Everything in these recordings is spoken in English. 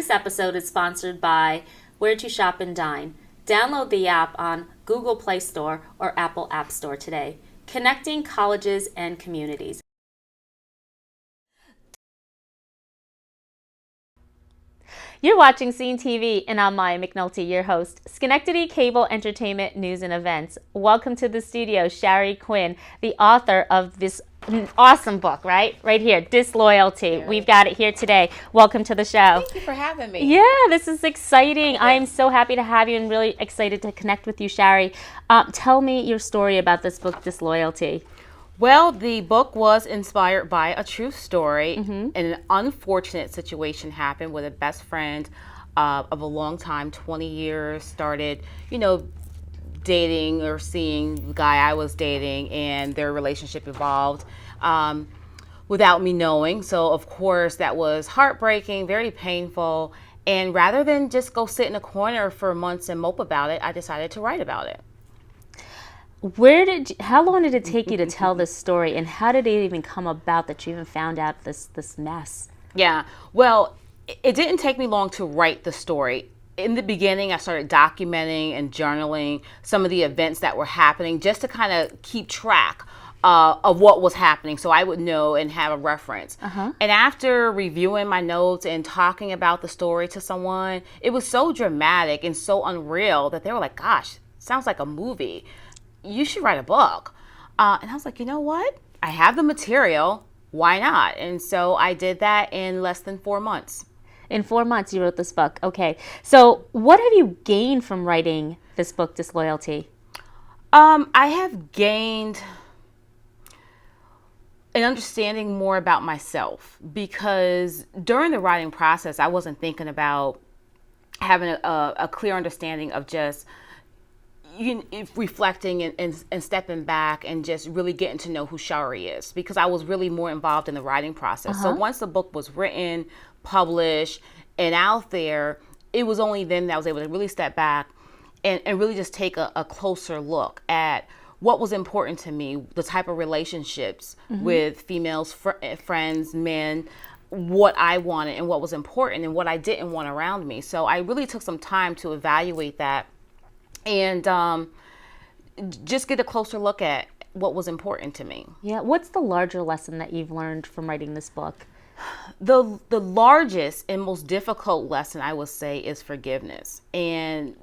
This episode is sponsored by Where to Shop and Dine. Download the app on Google Play Store or Apple App Store today. Connecting colleges and communities. You're watching Scene TV, and I'm Maya McNulty, your host. Schenectady Cable Entertainment News and Events. Welcome to the studio, Shari Quinn, the author of this awesome book, right here, Disloyalty. Sure. We've got it here today. Welcome to the show. Thank you for having me. Yeah, this is exciting. I am so happy to have you and really excited to connect with you, Shari. Tell me your story about this book, Disloyalty. Well, the book was inspired by a true story. And an unfortunate situation happened with a best friend of a long time, 20 years, started, dating or seeing the guy I was dating, and their relationship evolved without me knowing. So, of course, that was heartbreaking, very painful. And rather than just go sit in a corner for months and mope about it, I decided to write about it. How long did it take you to tell this story, and how did it even come about that you even found out this mess? Yeah, well, it didn't take me long to write the story. In the beginning, I started documenting and journaling some of the events that were happening just to kind of keep track of what was happening so I would know and have a reference. And after reviewing my notes and talking about the story to someone, it was so dramatic and so unreal that they were like, gosh, sounds like a movie. You should write a book. And I was like, you know what? I have the material. Why not? And so I did that in less than 4 months. In 4 months, you wrote this book. Okay. So what have you gained from writing this book, Disloyalty? I have gained an understanding more about myself, because during the writing process, I wasn't thinking about having a clear understanding of just reflecting and stepping back and just really getting to know who Shari is, because I was really more involved in the writing process. So once the book was written, published, and out there, it was only then that I was able to really step back and really just take a closer look at what was important to me, the type of relationships with females, friends, men, what I wanted and what was important and what I didn't want around me. So I really took some time to evaluate that and just get a closer look at what was important to me. Yeah. What's the larger lesson that you've learned from writing this book? The largest and most difficult lesson, I would say, is forgiveness. And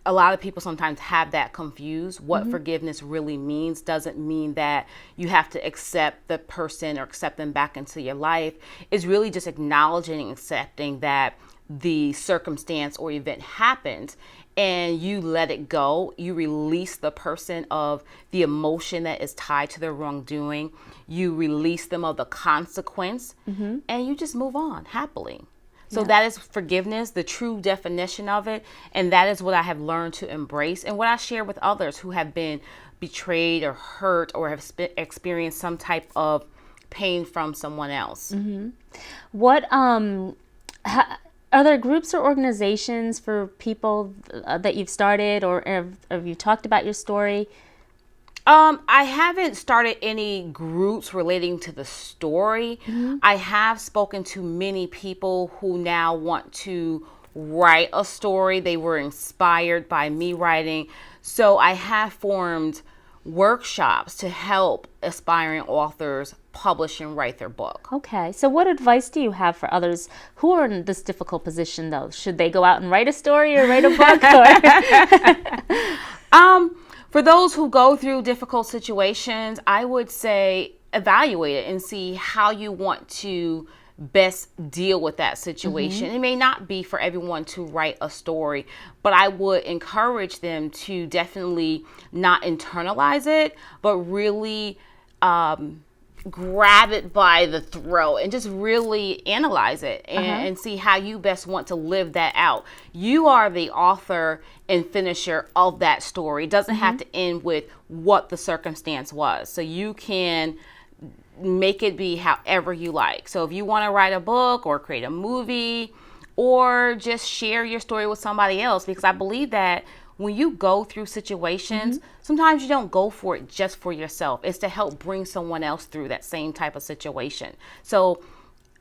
a lot of people sometimes have that confused. What forgiveness really means doesn't mean that you have to accept the person or accept them back into your life. It's really just acknowledging and accepting that the circumstance or event happened, and you let it go. You release the person of the emotion that is tied to their wrongdoing. You release them of the consequence, and you just move on happily. So that is forgiveness, the true definition of it. And that is what I have learned to embrace, and what I share with others who have been betrayed or hurt or have experienced some type of pain from someone else. What are there groups or organizations for people that you've started, or have you talked about your story? I haven't started any groups relating to the story. I have spoken to many people who now want to write a story. They were inspired by me writing. So I have formed workshops to help aspiring authors publish and write their book. Okay. So what advice do you have for others who are in this difficult position, though? Should they go out and write a story or write a book? For those who go through difficult situations, I would say evaluate it and see how you want to best deal with that situation. It may not be for everyone to write a story, but I would encourage them to definitely not internalize it, but really grab it by the throat and just really analyze it and see how you best want to live that out. You are the author and finisher of that story. It doesn't have to end with what the circumstance was. So you can make it be however you like. So if you want to write a book or create a movie or just share your story with somebody else, because I believe that when you go through situations, sometimes you don't go for it just for yourself. It's to help bring someone else through that same type of situation. So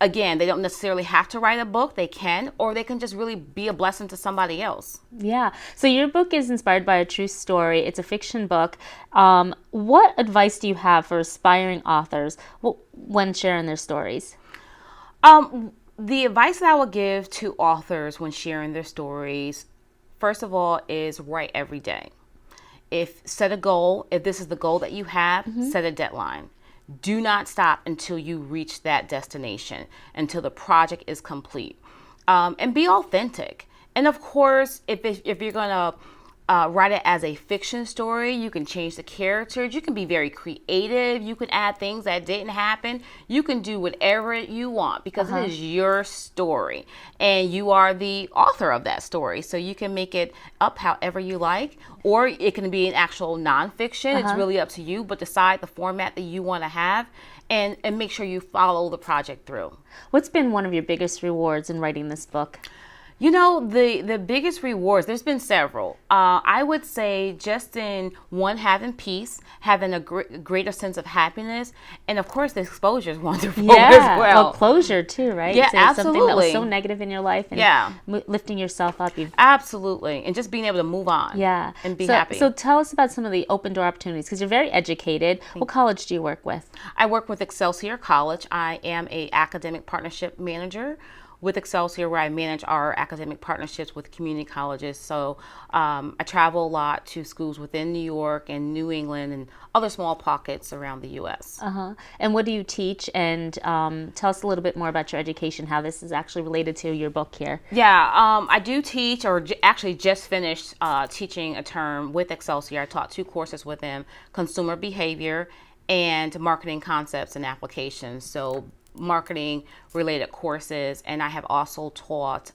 again, they don't necessarily have to write a book. They can, or they can just really be a blessing to somebody else. Yeah. So your book is inspired by a true story. It's a fiction book. What advice do you have for aspiring authors when sharing their stories? The advice that I would give to authors when sharing their stories, first of all, is write every day. Set a goal. If this is the goal that you have, set a deadline. Do not stop until you reach that destination, until the project is complete. And be authentic. And of course, if you're going to write it as a fiction story, you can change the characters. You can be very creative. You can add things that didn't happen. You can do whatever you want because it is your story. And you are the author of that story. So you can make it up however you like. Or it can be an actual nonfiction. It's really up to you. But decide the format that you want to have. And make sure you follow the project through. What's been one of your biggest rewards in writing this book? You know, the biggest rewards, there's been several. I would say just in one, having peace, having a greater sense of happiness, and of course the exposure is wonderful as well. Closure too, right? Yeah, so absolutely. Something that was so negative in your life and lifting yourself up. Absolutely. And just being able to move on and be happy. So tell us about some of the open door opportunities because you're very educated. What college do you work with? I work with Excelsior College. I am a academic partnership manager with Excelsior, where I manage our academic partnerships with community colleges. So I travel a lot to schools within New York and New England and other small pockets around the U.S. And what do you teach? And tell us a little bit more about your education, how this is actually related to your book here. Yeah, I do teach, or actually just finished teaching a term with Excelsior. I taught 2 courses with them, consumer behavior and marketing concepts and applications. So marketing related courses, and I have also taught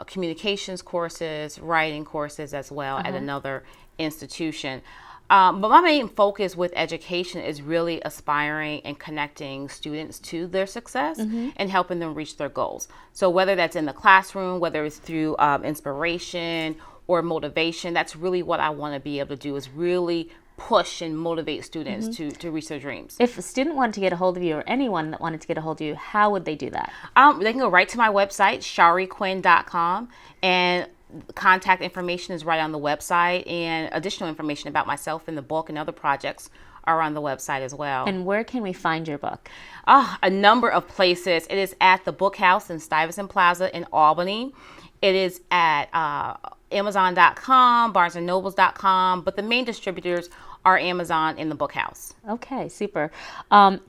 communications courses, writing courses as well at another institution. But my main focus with education is really aspiring and connecting students to their success and helping them reach their goals. So whether that's in the classroom, whether it's through inspiration or motivation, that's really what I want to be able to do, is really push and motivate students to reach their dreams. If a student wanted to get a hold of you, or anyone that wanted to get a hold of you, how would they do that? They can go right to my website, shariquinn.com, and contact information is right on the website, and additional information about myself and the book and other projects are on the website as well. And where can we find your book? A number of places. It is at the Book House in Stuyvesant Plaza in Albany. It is at Amazon.com, BarnesandNobles.com, but the main distributors are Amazon and the Book House. Okay, super.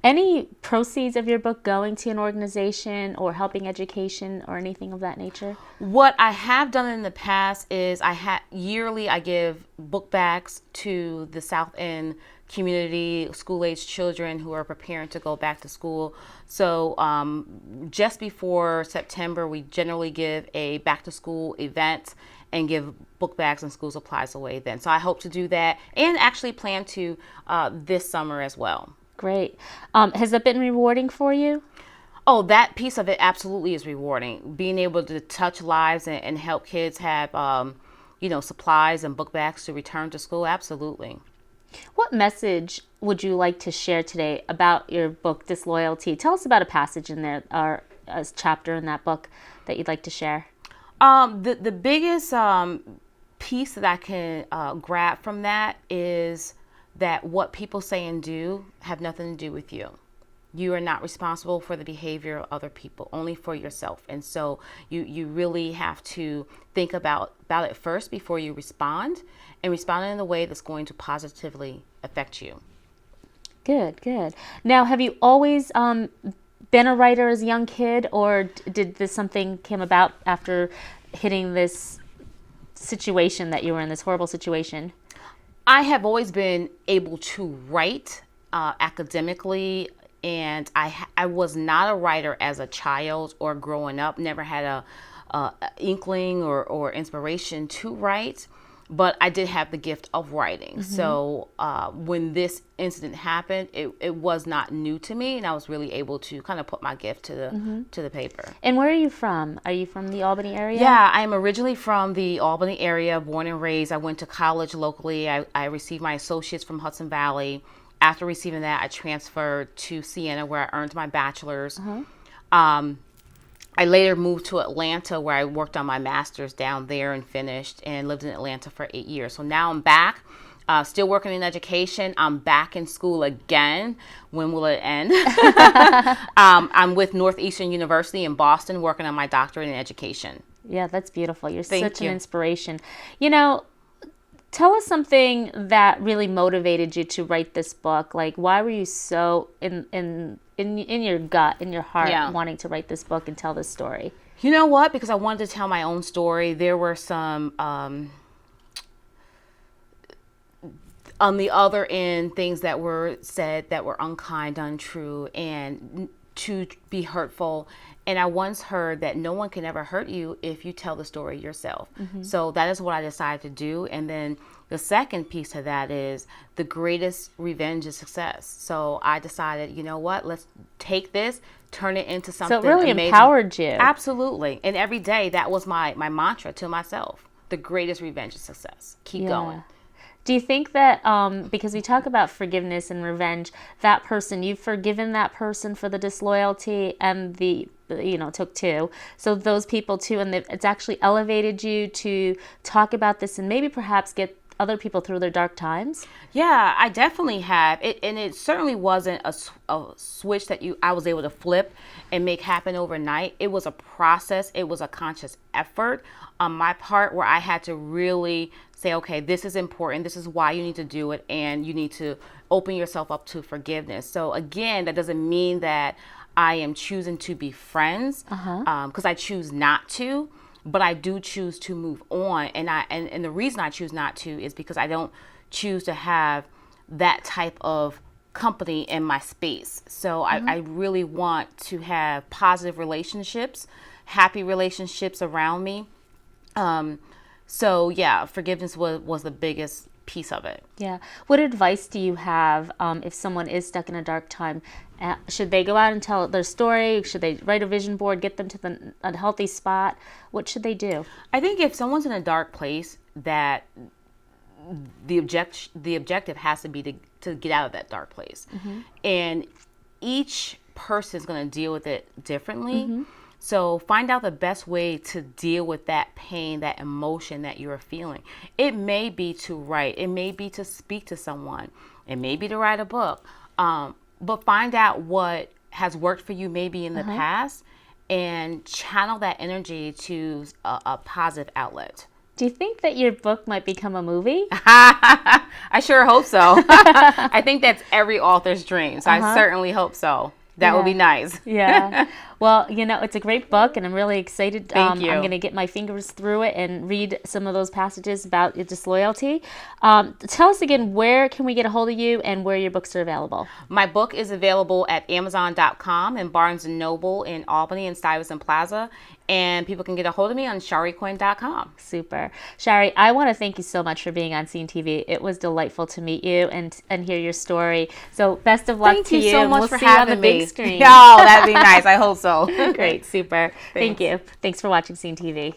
Any proceeds of your book going to an organization or helping education or anything of that nature? What I have done in the past is yearly I give book bags to the South End community, school-age children who are preparing to go back to school. So just before September, we generally give a back-to-school event and give book bags and school supplies away then. So I hope to do that and actually plan to this summer as well. Great. Has that been rewarding for you? Oh, that piece of it absolutely is rewarding. Being able to touch lives and help kids have, supplies and book bags to return to school, absolutely. What message would you like to share today about your book, Disloyalty? Tell us about a passage in there or a chapter in that book that you'd like to share. The biggest piece that I can grab from that is that what people say and do have nothing to do with you. You are not responsible for the behavior of other people, only for yourself. And so you really have to think about it first before you respond, and respond in a way that's going to positively affect you. Good, good. Now, have you always been a writer as a young kid, or did something came about after hitting this situation that you were in, this horrible situation? I have always been able to write academically, and I was not a writer as a child or growing up. Never had a inkling or inspiration to write, but I did have the gift of writing. So when this incident happened, it was not new to me, and I was really able to kind of put my gift to the paper. And where are you from? Are you from the Albany area? Yeah, I'm originally from the Albany area, born and raised. I went to college locally. I received my associates from Hudson Valley. After receiving that, I transferred to Siena, where I earned my bachelor's. I later moved to Atlanta, where I worked on my master's down there and finished, and lived in Atlanta for 8 years. So now I'm back, still working in education. I'm back in school again. When will it end? I'm with Northeastern University in Boston, working on my doctorate in education. Yeah, that's beautiful. You're Thank such you. an inspiration. You know, tell us something that really motivated you to write this book. Like, why were you so in your gut, in your heart, wanting to write this book and tell this story? You know what? Because I wanted to tell my own story. There were some, on the other end, things that were said that were unkind, untrue, and to be hurtful. And I once heard that no one can ever hurt you if you tell the story yourself. So that is what I decided to do. And then the second piece to that is the greatest revenge is success. So I decided, you know what, let's take this, turn it into something So it really amazing. empowered you. Absolutely. And every day that was my mantra to myself. The greatest revenge is success. Keep going. Do you think that, because we talk about forgiveness and revenge, that person, you've forgiven that person for the disloyalty and took two. So those people too, and it's actually elevated you to talk about this and maybe perhaps get other people through their dark times? Yeah, I definitely have. And it certainly wasn't a switch that I was able to flip and make happen overnight. It was a process. It was a conscious effort on my part where I had to really say, okay, this is important. This is why you need to do it. And you need to open yourself up to forgiveness. So again, that doesn't mean that I am choosing to be friends, because I choose not to. But I do choose to move on. And the reason I choose not to is because I don't choose to have that type of company in my space. So I really want to have positive relationships, happy relationships around me. So yeah, forgiveness was the biggest piece of it. Yeah. What advice do you have if someone is stuck in a dark time? Should they go out and tell their story? Should they write a vision board, get them to a healthy spot? What should they do? I think if someone's in a dark place, that the objective has to be to get out of that dark place. And each person is going to deal with it differently. So find out the best way to deal with that pain, that emotion that you're feeling. It may be to write. It may be to speak to someone. It may be to write a book. But find out what has worked for you maybe in the past and channel that energy to a positive outlet. Do you think that your book might become a movie? I sure hope so. I think that's every author's dream. So I certainly hope so. That would be nice. Yeah. Well, it's a great book, and I'm really excited. Thank you. I'm going to get my fingers through it and read some of those passages about your disloyalty. Tell us again, where can we get a hold of you and where your books are available? My book is available at Amazon.com and Barnes & Noble in Albany and Stuyvesant Plaza. And people can get a hold of me on ShariQuinn.com. Super. Shari, I want to thank you so much for being on Scene TV. It was delightful to meet you and hear your story. So best of luck Thank to you you. so much we'll for see you on having the me. big screen. Oh, that'd be nice. I hope so. Great. Super. Thank you. Thanks for watching Scene TV.